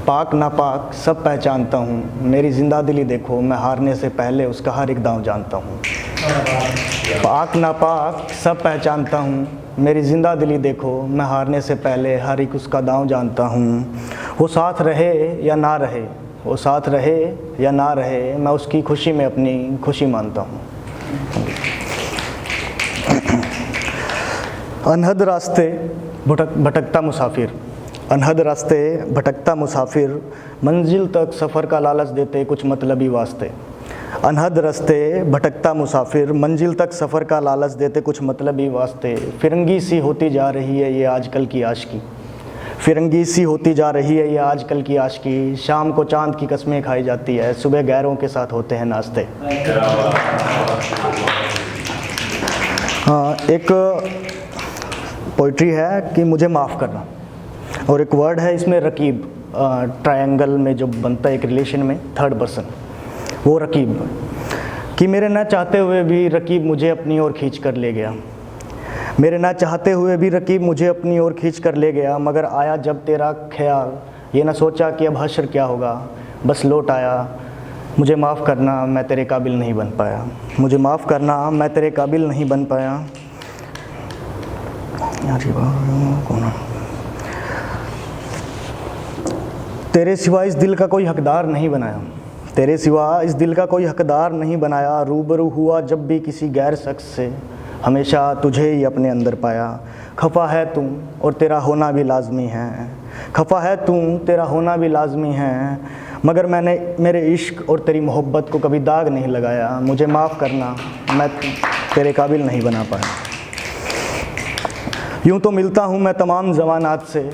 पाक नापाक सब पहचानता हूँ, मेरी ज़िंदा दिली देखो, मैं हारने से पहले उसका हर एक दांव जानता हूँ। पाक नापाक सब पहचानता हूँ, मेरी ज़िंदा दिली देखो, मैं हारने से पहले हर एक उसका दांव जानता हूँ। वो साथ रहे या ना रहे, वो साथ रहे या ना रहे, मैं उसकी खुशी में अपनी खुशी मानता हूँ। अनहद रास्ते भटकता मुसाफिर, अनहद रास्ते भटकता मुसाफिर, मंजिल तक सफ़र का लालच देते कुछ मतलबी वास्ते। अनहद रास्ते भटकता मुसाफिर, मंजिल तक सफ़र का लालच देते कुछ मतलबी वास्ते। फिरंगी सी होती जा रही है ये आजकल की आशिकी, फिरंगी सी होती जा रही है ये आजकल की आशिकी। शाम को चांद की कस्में खाई जाती है, सुबह गैरों के साथ होते हैं नाश्ते। हाँ, एक पोइट्री है कि मुझे माफ़ करना, और एक वर्ड है इसमें रकीब, ट्रायंगल में जो बनता है एक रिलेशन में थर्ड पर्सन, वो रकीब, कि मेरे न चाहते हुए भी रकीब मुझे अपनी ओर खींच कर ले गया। मेरे ना चाहते हुए भी रकीब मुझे अपनी ओर खींच कर ले गया, मगर आया जब तेरा ख्याल, ये ना सोचा कि अब हश्र क्या होगा, बस लौट आया। मुझे माफ़ करना, मैं तेरे काबिल नहीं बन पाया, मुझे माफ़ करना, मैं तेरे काबिल नहीं बन पाया। तेरे सिवा इस दिल का कोई हकदार नहीं बनाया, तेरे सिवा इस दिल का कोई हकदार नहीं बनाया। रूबरू हुआ जब भी किसी गैर शख्स से, हमेशा तुझे ही अपने अंदर पाया। खफा है तू और तेरा होना भी लाजमी है, खफा है तू तेरा होना भी लाजमी है, मगर मैंने मेरे इश्क और तेरी मोहब्बत को कभी दाग नहीं लगाया। मुझे माफ़ करना, मैं तेरे काबिल नहीं बना पाया। यूँ तो मिलता हूँ मैं तमाम ज़मानात से,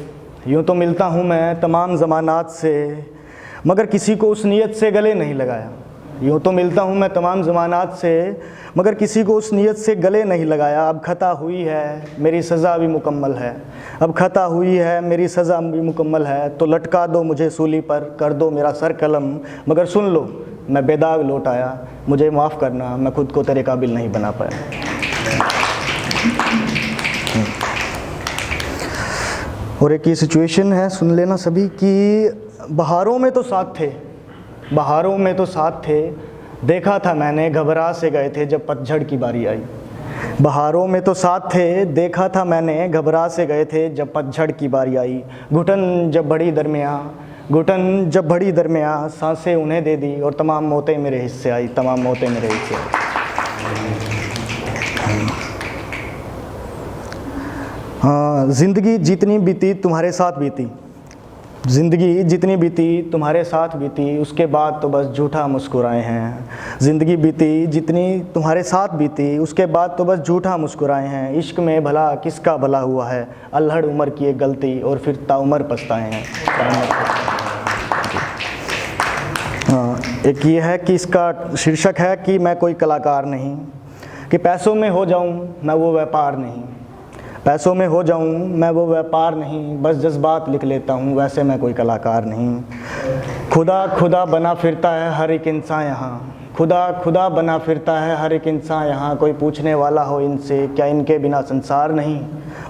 यूँ तो मिलता हूँ मैं तमाम ज़मानात से, मगर किसी को उस नीयत से गले नहीं लगाया। यूँ तो मिलता हूँ मैं तमाम ज़मानात से, मगर किसी को उस नीयत से गले नहीं लगाया। अब खता हुई है मेरी सज़ा भी मुकम्मल है, अब खता हुई है मेरी सज़ा भी मुकम्मल है, तो लटका दो मुझे सूली पर, कर दो मेरा सर कलम, मगर सुन लो मैं बेदाग लौट आया। मुझे माफ़ करना, मैं खुद को तेरे काबिल नहीं बना पाया। और एक ये सिचुएशन है, सुन लेना सभी, कि बहारों में तो साथ थे, बहारों में तो साथ थे, देखा था मैंने घबरा से गए थे जब पतझड़ की बारी आई। बहारों में तो साथ थे, देखा था मैंने घबरा से गए थे जब पतझड़ की बारी आई। घुटन जब बढ़ी दरमियाँ, घुटन जब बढ़ी दरमियाँ, सांसें उन्हें दे दी और तमाम मौतें मेरे हिस्से आई, तमाम मौतें मेरे हिस्से आई। हाँ, ज़िंदगी जितनी बीती तुम्हारे साथ बीती, ज़िंदगी जितनी बीती तुम्हारे साथ बीती, उसके बाद तो बस झूठा मुस्कुराए हैं। ज़िंदगी बीती जितनी तुम्हारे साथ बीती, उसके बाद तो बस झूठा मुस्कुराए हैं। इश्क में भला किसका भला हुआ है, अल्हड़ उम्र की एक गलती और फिर ताउम्र पछताए हैं। हाँ, एक ये है कि इसका शीर्षक है कि मैं कोई कलाकार नहीं, कि पैसों में हो जाऊं मैं वो व्यापार नहीं, पैसों में हो जाऊं मैं वो व्यापार नहीं, बस जज्बात लिख लेता हूं वैसे मैं कोई कलाकार नहीं। खुदा खुदा बना फिरता है हर एक इंसान यहाँ, खुदा खुदा बना फिरता है हर एक इंसान यहाँ, कोई पूछने वाला हो इनसे क्या इनके बिना संसार नहीं,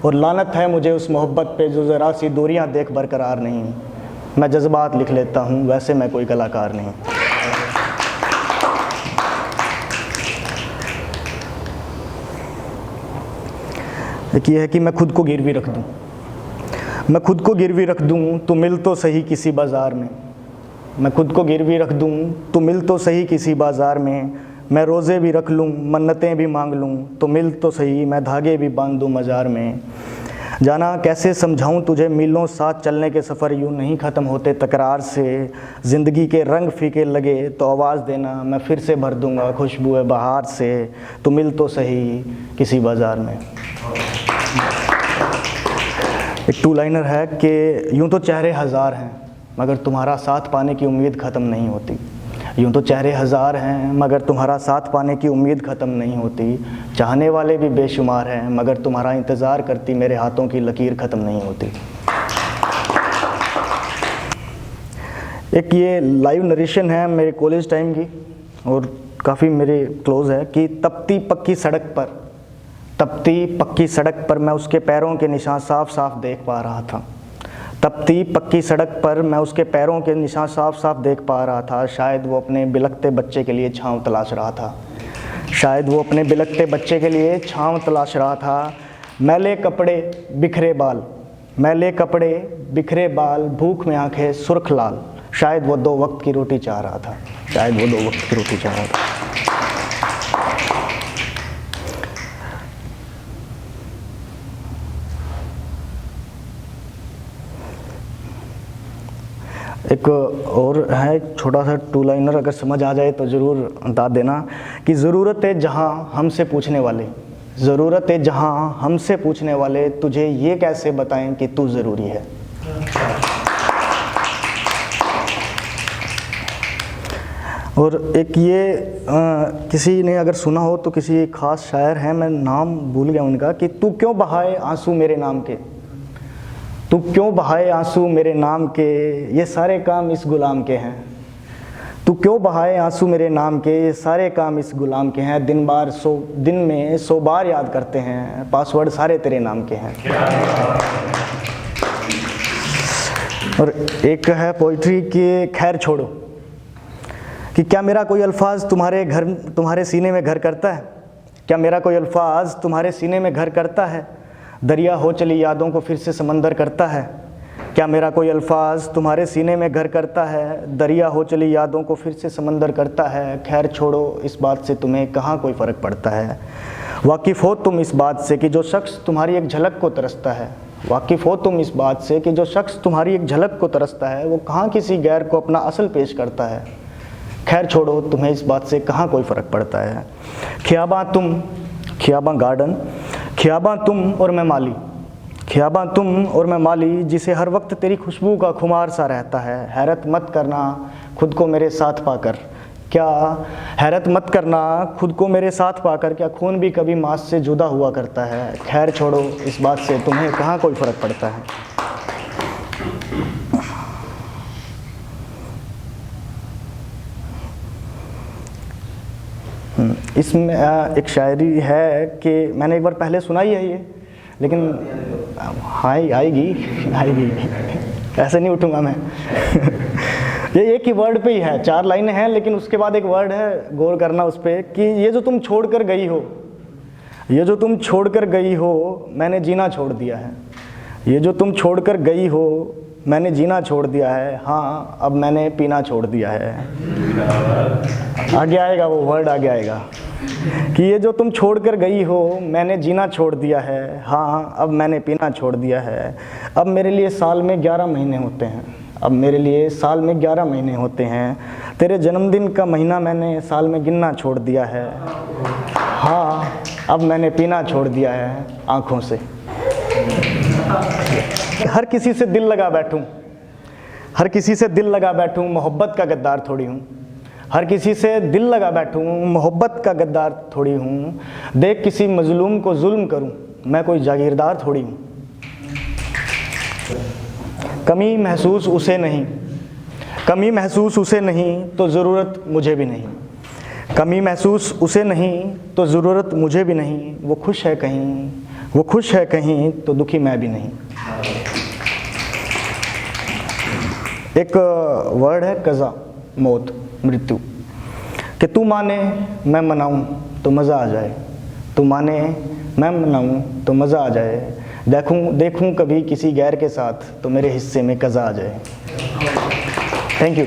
और लानत है मुझे उस मोहब्बत पे जो ज़रा सी दूरियां देख बरकरार नहीं। मैं जज्बात लिख लेता हूँ वैसे मैं कोई कलाकार नहीं। एक ये है कि मैं खुद को गिरवी रख दूँ, मैं खुद को गिरवी रख दूँ तो मिल तो सही किसी बाज़ार में, मैं खुद को गिरवी रख दूँ तो मिल तो सही किसी बाज़ार में। मैं रोज़े भी रख लूँ मन्नतें भी मांग लूँ तो मिल तो सही मैं धागे भी बांध दूँ मज़ार में। जाना कैसे समझाऊँ तुझे मीलों साथ चलने के सफ़र यूँ नहीं ख़त्म होते तकरार से। ज़िंदगी के रंग फीके लगे तो आवाज़ देना मैं फिर से भर दूँगा खुशबू बहार से, तो मिल तो सही किसी बाज़ार में। एक टू लाइनर है कि यूँ तो चेहरे हज़ार हैं मगर तुम्हारा साथ पाने की उम्मीद ख़त्म नहीं होती, यूँ तो चेहरे हज़ार हैं मगर तुम्हारा साथ पाने की उम्मीद ख़त्म नहीं होती। चाहने वाले भी बेशुमार हैं मगर तुम्हारा इंतज़ार करती मेरे हाथों की लकीर ख़त्म नहीं होती। एक ये लाइव नरेशन है मेरे कॉलेज टाइम की और काफ़ी मेरे क्लोज़ है कि तपती पक्की सड़क पर, तपती पक्की सड़क पर मैं उसके पैरों के निशान साफ साफ देख पा रहा था। तपती पक्की सड़क पर मैं उसके पैरों के निशान साफ साफ देख पा रहा था। शायद वो अपने बिलखते बच्चे के लिए छांव तलाश रहा था। शायद वो अपने बिलखते बच्चे के लिए छांव तलाश रहा था। मैले कपड़े बिखरे बाल, मैले कपड़े बिखरे बाल, भूख में आंखें सुर्ख लाल। शायद वो 2 वक्त की रोटी चाह रहा था। शायद वो 2 वक्त की रोटी चाह रहा था। एक और है छोटा सा 2 लाइनर, अगर समझ आ जाए तो ज़रूर बता देना कि ज़रूरत है जहाँ हमसे पूछने वाले, ज़रूरत है जहाँ हमसे पूछने वाले, तुझे ये कैसे बताएं कि तू ज़रूरी है। और एक ये किसी ने अगर सुना हो तो किसी ख़ास शायर हैं, मैं नाम भूल गया उनका, कि तू क्यों बहाए आंसू मेरे नाम के, तू क्यों बहाए आंसू मेरे नाम के, ये सारे काम इस गुलाम के हैं। तू क्यों बहाए आंसू मेरे नाम के, ये सारे काम इस गुलाम के हैं। दिन में 100 बार याद करते हैं, पासवर्ड सारे तेरे नाम के हैं। और एक है पोइट्री की खैर छोड़ो, कि क्या मेरा कोई अल्फाज तुम्हारे सीने में घर करता है, क्या मेरा कोई अल्फाज तुम्हारे सीने में घर करता है, दरिया हो चली यादों को फिर से समंदर करता है। क्या मेरा कोई अल्फाज तुम्हारे सीने में घर करता है, दरिया हो चली यादों को फिर से समंदर करता है। खैर छोड़ो, इस बात से तुम्हें कहाँ कोई फ़र्क पड़ता है। वाकिफ़ हो तुम इस बात से कि जो शख्स तुम्हारी एक झलक को तरसता है, वाकिफ़ हो तुम इस बात से कि जो शख्स तुम्हारी एक झलक को तरसता है, वो कहाँ किसी गैर को अपना असल पेश करता है। खैर छोड़ो, तुम्हें इस बात से कहाँ कोई फ़र्क पड़ता है। ख़ियाबां गार्डन, ख़ियाबां तुम और मैं माली, ख़ियाबां तुम और मैं माली, जिसे हर वक्त तेरी खुशबू का खुमार सा रहता है। हैरत मत करना खुद को मेरे साथ पाकर, क्या हैरत मत करना खुद को मेरे साथ पाकर, क्या खून भी कभी मांस से जुदा हुआ करता है। खैर छोड़ो, इस बात से तुम्हें कहाँ कोई फ़र्क पड़ता है। इसमें एक शायरी है कि मैंने एक बार पहले सुनाई है ये, लेकिन आएगी ऐसे नहीं उठूँगा मैं। ये एक ही वर्ड पे ही है, 4 लाइनें हैं, लेकिन उसके बाद एक वर्ड है, गौर करना उस पर, कि ये जो तुम छोड़ कर गई हो, ये जो तुम छोड़ कर गई हो, मैंने जीना छोड़ दिया है। ये जो तुम छोड़ कर गई हो, मैंने जीना छोड़ दिया है। हाँ, अब मैंने पीना छोड़ दिया है। आगे आएगा वो वर्ड, आगे आएगा कि ये जो तुम छोड़ कर गई हो, मैंने जीना छोड़ दिया है। हाँ, अब मैंने पीना छोड़ दिया है। अब मेरे लिए साल में 11 महीने होते हैं, अब मेरे लिए साल में 11 महीने होते हैं। तेरे जन्मदिन का महीना मैंने साल में गिनना छोड़ दिया है। हाँ, अब मैंने पीना छोड़ दिया है आँखों से। हर किसी से दिल लगा बैठूं, हर किसी से दिल लगा बैठूं, मोहब्बत का गद्दार थोड़ी हूँ। हर किसी से दिल लगा बैठूं, मोहब्बत का गद्दार थोड़ी हूँ। देख किसी मजलूम को जुल्म करूं, मैं कोई जागीरदार थोड़ी हूँ। कमी महसूस उसे नहीं, कमी महसूस उसे नहीं तो ज़रूरत मुझे भी नहीं। कमी महसूस उसे नहीं तो ज़रूरत मुझे भी नहीं। वो खुश है कहीं, वो खुश है कहीं तो दुखी मैं भी नहीं। एक वर्ड है कज़ा, मौत, मृत्यु, कि तू माने मैं मनाऊं तो मज़ा आ जाए, तू माने मैं मनाऊं तो मज़ा आ जाए। देखूं कभी किसी गैर के साथ तो मेरे हिस्से में कज़ा आ जाए। Thank you.